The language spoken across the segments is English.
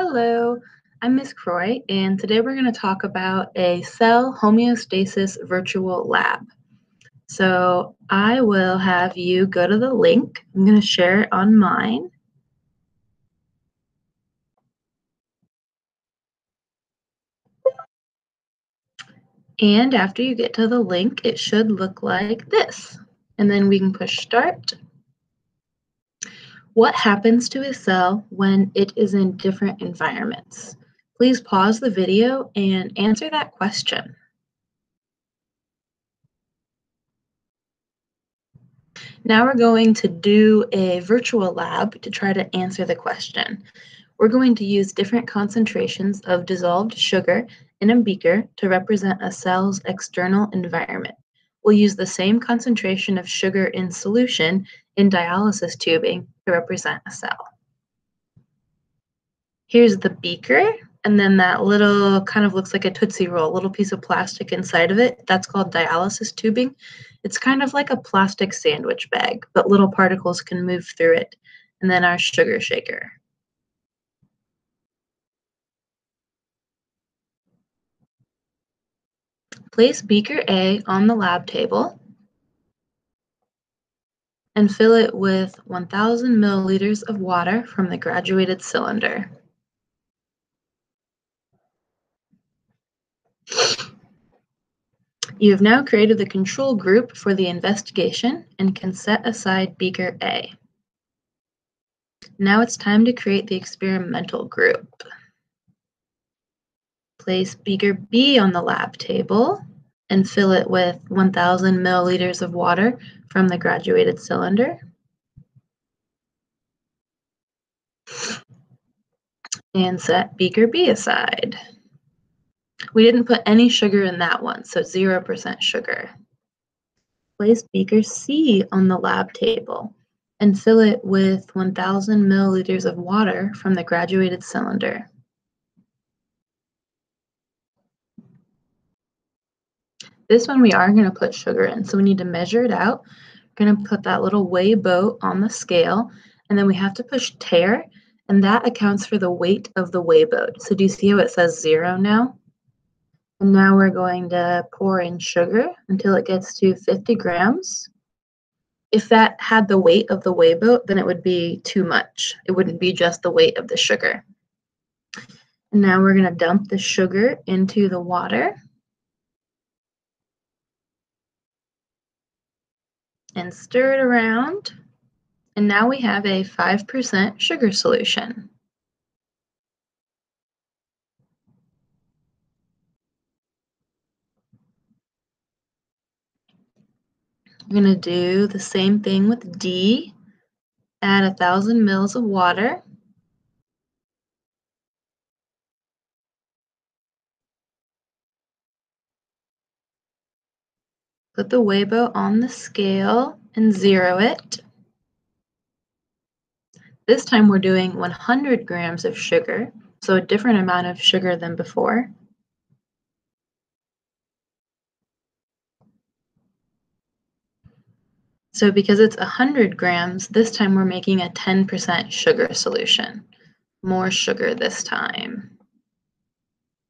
Hello, I'm Miss Croy, and today we're going to talk about a cell homeostasis virtual lab. So I will have you go to the link. I'm going to share it on mine. And after you get to the link, it should look like this. And then we can push start. What happens to a cell when it is in different environments? Please pause the video and answer that question. Now we're going to do a virtual lab to try to answer the question. We're going to use different concentrations of dissolved sugar in a beaker to represent a cell's external environment. We'll use the same concentration of sugar in solution in dialysis tubing to represent a cell. Here's the beaker, and then that little kind of looks like a Tootsie Roll, little piece of plastic inside of it. That's called dialysis tubing. It's kind of like a plastic sandwich bag, but little particles can move through it. And then our sugar shaker. Place beaker A on the lab table and fill it with 1,000 milliliters of water from the graduated cylinder. You have now created the control group for the investigation and can set aside beaker A. Now it's time to create the experimental group. Place beaker B on the lab table and fill it with 1,000 milliliters of water from the graduated cylinder. And set beaker B aside. We didn't put any sugar in that one, so 0% sugar. Place beaker C on the lab table and fill it with 1,000 milliliters of water from the graduated cylinder. This one we are going to put sugar in, so we need to measure it out. We're going to put that little weigh boat on the scale, and then we have to push tare, and that accounts for the weight of the weigh boat. So do you see how it says 0 now? And now we're going to pour in sugar until it gets to 50 grams. If that had the weight of the weigh boat, then it would be too much. It wouldn't be just the weight of the sugar. And now we're going to dump the sugar into the water and stir it around. And now we have a 5% sugar solution. We're going to do the same thing with D. Add 1,000 mils of water. Put the weigh boat on the scale and 0 it. This time we're doing 100 grams of sugar, so a different amount of sugar than before. So because it's 100 grams, this time we're making a 10% sugar solution. More sugar this time.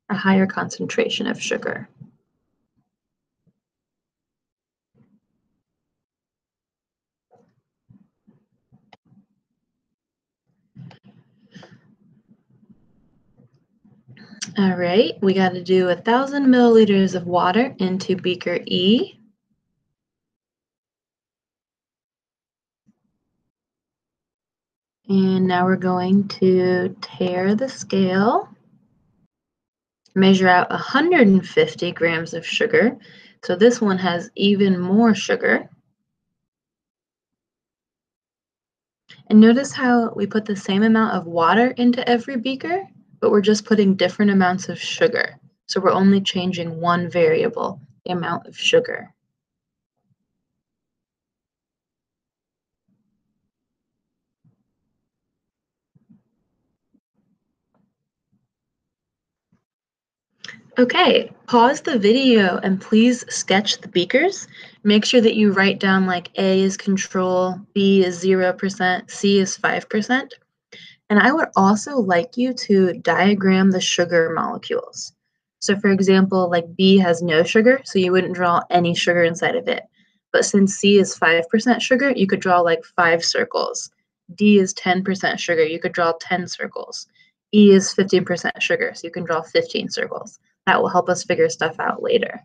A higher concentration of sugar. All right, we got to do 1,000 milliliters of water into beaker E. And now we're going to tare the scale, measure out 150 grams of sugar. So this one has even more sugar. And notice how we put the same amount of water into every beaker, but we're just putting different amounts of sugar. So we're only changing one variable, the amount of sugar. Okay, pause the video and please sketch the beakers. Make sure that you write down like A is control, B is 0%, C is 5%. And I would also like you to diagram the sugar molecules. So for example, like B has no sugar, so you wouldn't draw any sugar inside of it. But since C is 5% sugar, you could draw like 5 circles. D is 10% sugar, you could draw 10 circles. E is 15% sugar, so you can draw 15 circles. That will help us figure stuff out later.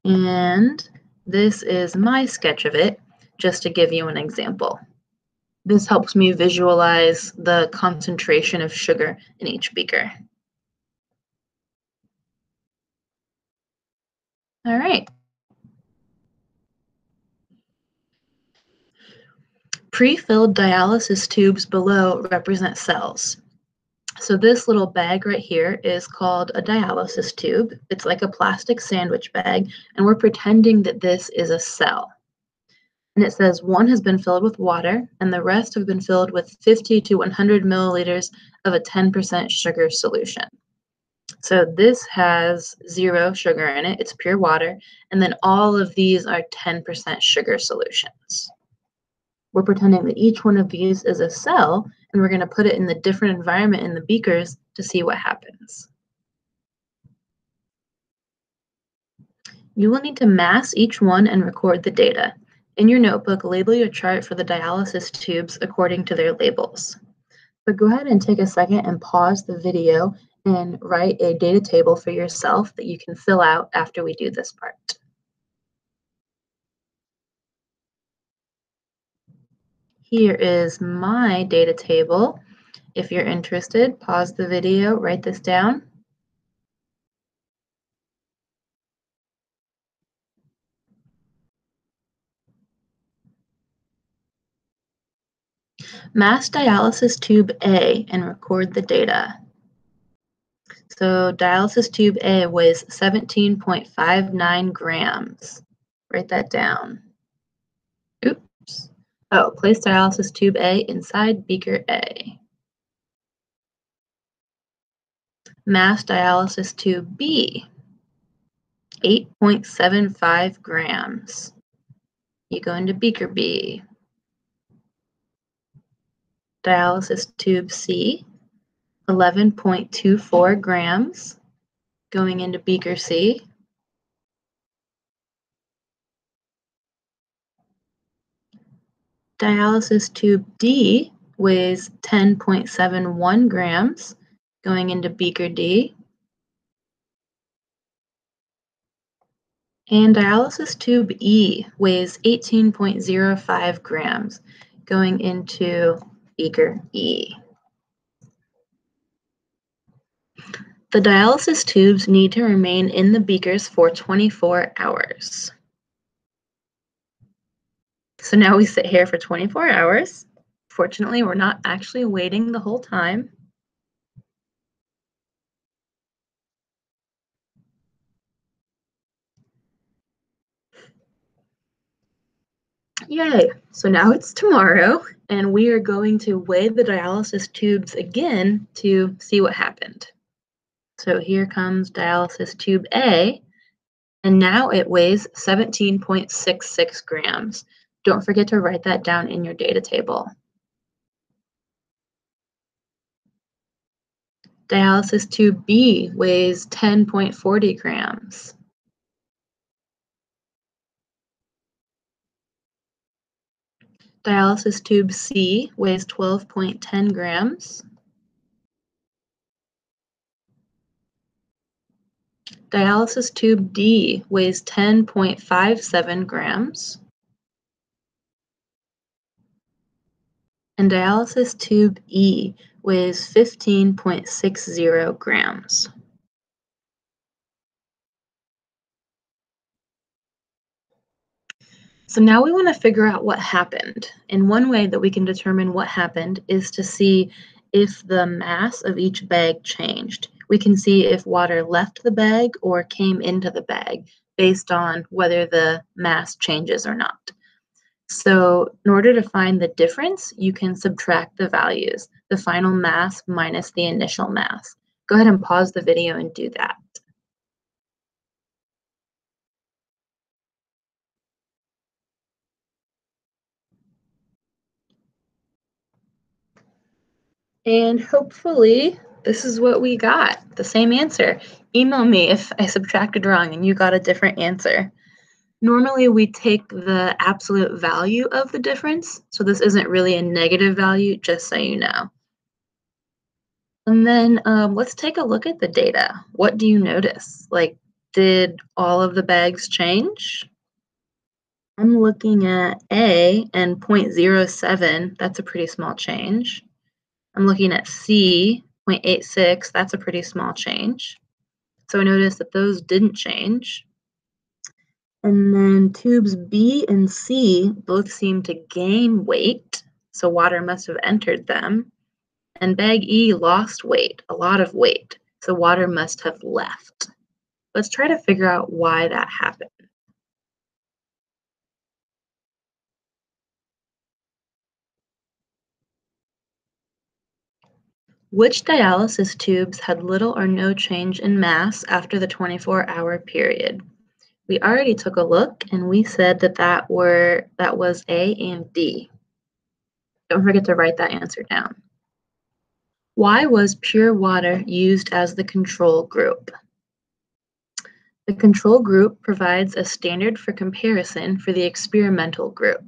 And this is my sketch of it, just to give you an example. This helps me visualize the concentration of sugar in each beaker. All right. Pre-filled dialysis tubes below represent cells. So this little bag right here is called a dialysis tube. It's like a plastic sandwich bag, and we're pretending that this is a cell. And it says one has been filled with water, and the rest have been filled with 50 to 100 milliliters of a 10% sugar solution. So this has 0 sugar in it, it's pure water, and then all of these are 10% sugar solutions. We're pretending that each one of these is a cell, and we're going to put it in the different environment in the beakers to see what happens. You will need to mass each one and record the data. In your notebook, label your chart for the dialysis tubes according to their labels. But go ahead and take a second and pause the video and write a data table for yourself that you can fill out after we do this part. Here is my data table. If you're interested, pause the video, write this down. Mass dialysis tube A and record the data. So dialysis tube A weighs 17.59 grams. Write that down. Oops. Oh, place dialysis tube A inside beaker A. Mass dialysis tube B, 8.75 grams. You go into beaker B. Dialysis tube C, 11.24 grams, going into beaker C. Dialysis tube D weighs 10.71 grams, going into beaker D. And dialysis tube E weighs 18.05 grams, going into beaker E. The dialysis tubes need to remain in the beakers for 24 hours. So now we sit here for 24 hours. Fortunately, we're not actually waiting the whole time. Yay! So now it's tomorrow, and we are going to weigh the dialysis tubes again to see what happened. So here comes dialysis tube A, and now it weighs 17.66 grams. Don't forget to write that down in your data table. Dialysis tube B weighs 10.40 grams. Dialysis tube C weighs 12.10 grams. Dialysis tube D weighs 10.57 grams. And dialysis tube E weighs 15.60 grams. So now we want to figure out what happened. And one way that we can determine what happened is to see if the mass of each bag changed. We can see if water left the bag or came into the bag based on whether the mass changes or not. So in order to find the difference, you can subtract the values, the final mass minus the initial mass. Go ahead and pause the video and do that. And hopefully, this is what we got, the same answer. Email me if I subtracted wrong and you got a different answer. Normally, we take the absolute value of the difference, so this isn't really a negative value, just so you know. And then let's take a look at the data. What do you notice? Like, did all of the bags change? I'm looking at A and 0.07. That's a pretty small change. I'm looking at C, 0.86. That's a pretty small change. So I noticed that those didn't change. And then tubes B and C both seem to gain weight, so water must have entered them. And bag E lost weight, a lot of weight, so water must have left. Let's try to figure out why that happened. Which dialysis tubes had little or no change in mass after the 24-hour period? We already took a look and we said that was A and D. Don't forget to write that answer down. Why was pure water used as the control group? The control group provides a standard for comparison for the experimental group.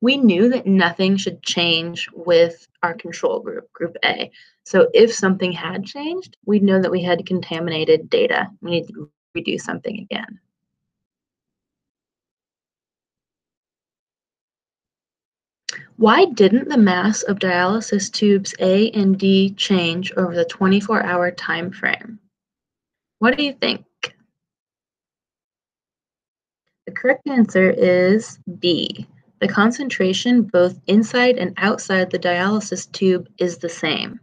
We knew that nothing should change with our control group, group A. So if something had changed, we'd know that we had contaminated data. We need to redo something again. Why didn't the mass of dialysis tubes A and D change over the 24-hour time frame? What do you think? The correct answer is B. The concentration both inside and outside the dialysis tube is the same.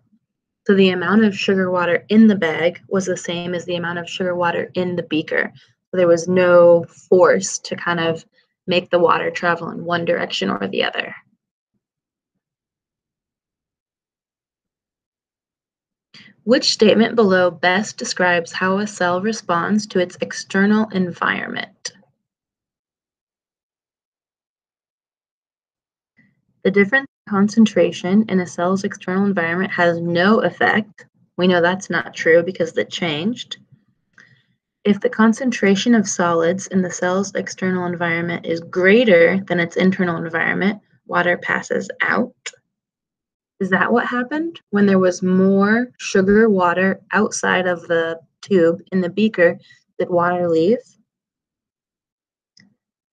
So the amount of sugar water in the bag was the same as the amount of sugar water in the beaker. So there was no force to kind of make the water travel in one direction or the other. Which statement below best describes how a cell responds to its external environment? The difference in concentration in a cell's external environment has no effect. We know that's not true because it changed. If the concentration of solids in the cell's external environment is greater than its internal environment, water passes out. Is that what happened? When there was more sugar water outside of the tube in the beaker, did water leave?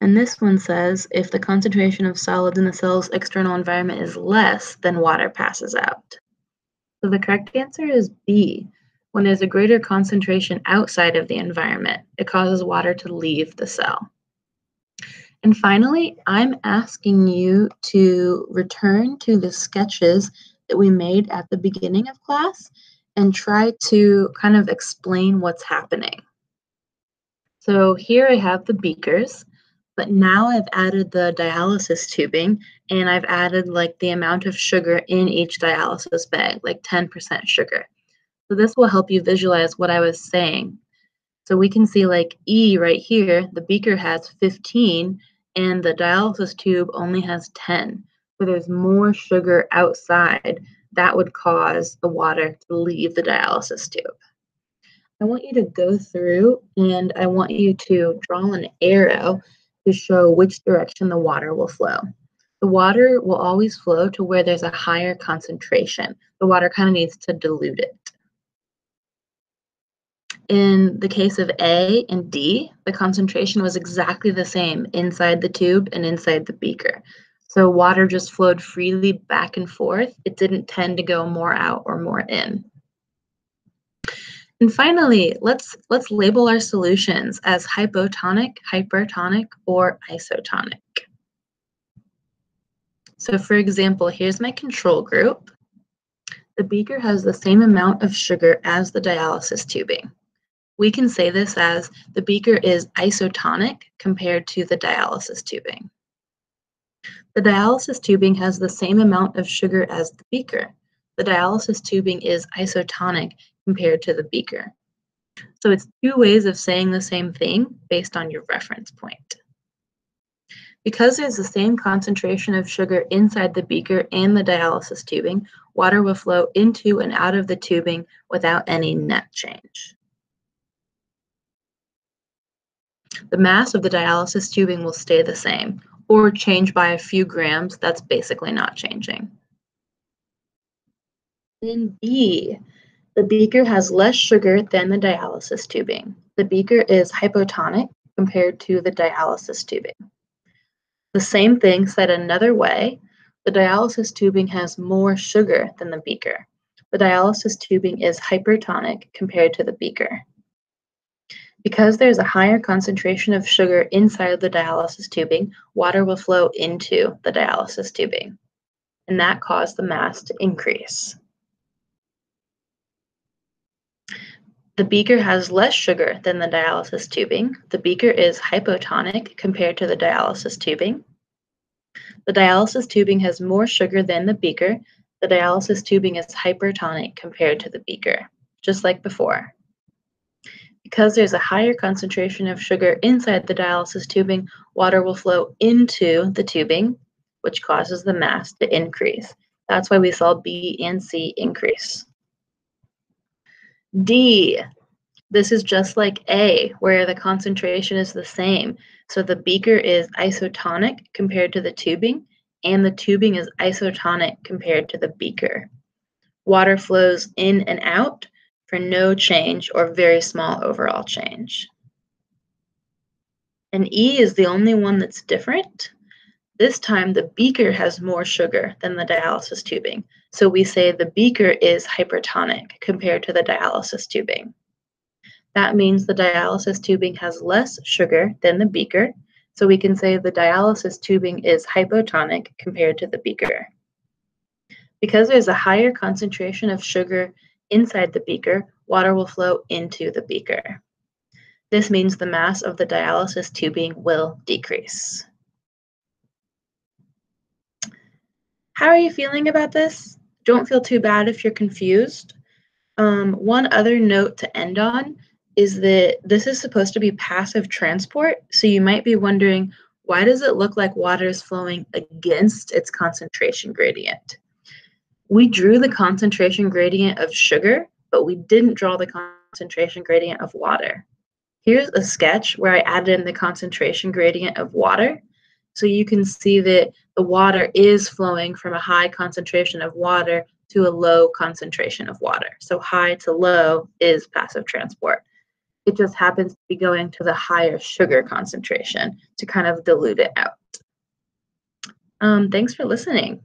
And this one says if the concentration of solids in the cell's external environment is less, then water passes out. So the correct answer is B. When there's a greater concentration outside of the environment, it causes water to leave the cell. And finally, I'm asking you to return to the sketches that we made at the beginning of class and try to kind of explain what's happening. So here I have the beakers, but now I've added the dialysis tubing and I've added like the amount of sugar in each dialysis bag, like 10% sugar. So this will help you visualize what I was saying. So we can see like E right here, the beaker has 15 and the dialysis tube only has 10. So there's more sugar outside that would cause the water to leave the dialysis tube. I want you to go through and I want you to draw an arrow to show which direction the water will flow. The water will always flow to where there's a higher concentration. The water kind of needs to dilute it. In the case of A and D, the concentration was exactly the same inside the tube and inside the beaker. So water just flowed freely back and forth. It didn't tend to go more out or more in. And finally, let's label our solutions as hypotonic, hypertonic, or isotonic. So for example, here's my control group. The beaker has the same amount of sugar as the dialysis tubing. We can say this as the beaker is isotonic compared to the dialysis tubing. The dialysis tubing has the same amount of sugar as the beaker. The dialysis tubing is isotonic compared to the beaker. So it's two ways of saying the same thing based on your reference point. Because there's the same concentration of sugar inside the beaker and the dialysis tubing, water will flow into and out of the tubing without any net change. The mass of the dialysis tubing will stay the same, or change by a few grams. That's basically not changing. In B, the beaker has less sugar than the dialysis tubing. The beaker is hypotonic compared to the dialysis tubing. The same thing said another way, the dialysis tubing has more sugar than the beaker. The dialysis tubing is hypertonic compared to the beaker. Because there's a higher concentration of sugar inside the dialysis tubing, water will flow into the dialysis tubing, and that caused the mass to increase. The beaker has less sugar than the dialysis tubing. The beaker is hypotonic compared to the dialysis tubing. The dialysis tubing has more sugar than the beaker. The dialysis tubing is hypertonic compared to the beaker, just like before. Because there's a higher concentration of sugar inside the dialysis tubing, water will flow into the tubing, which causes the mass to increase. That's why we saw B and C increase. D, this is just like A, where the concentration is the same. So the beaker is isotonic compared to the tubing, and the tubing is isotonic compared to the beaker. Water flows in and out for no change or very small overall change. And E is the only one that's different. This time the beaker has more sugar than the dialysis tubing. So we say the beaker is hypertonic compared to the dialysis tubing. That means the dialysis tubing has less sugar than the beaker. So we can say the dialysis tubing is hypotonic compared to the beaker. Because there's a higher concentration of sugar inside the beaker, water will flow into the beaker. This means the mass of the dialysis tubing will decrease. How are you feeling about this? Don't feel too bad if you're confused. One other note to end on is that this is supposed to be passive transport, so you might be wondering, why does it look like water is flowing against its concentration gradient? We drew the concentration gradient of sugar, but we didn't draw the concentration gradient of water. Here's a sketch where I added in the concentration gradient of water. So you can see that the water is flowing from a high concentration of water to a low concentration of water. So high to low is passive transport. It just happens to be going to the higher sugar concentration to kind of dilute it out. Thanks for listening.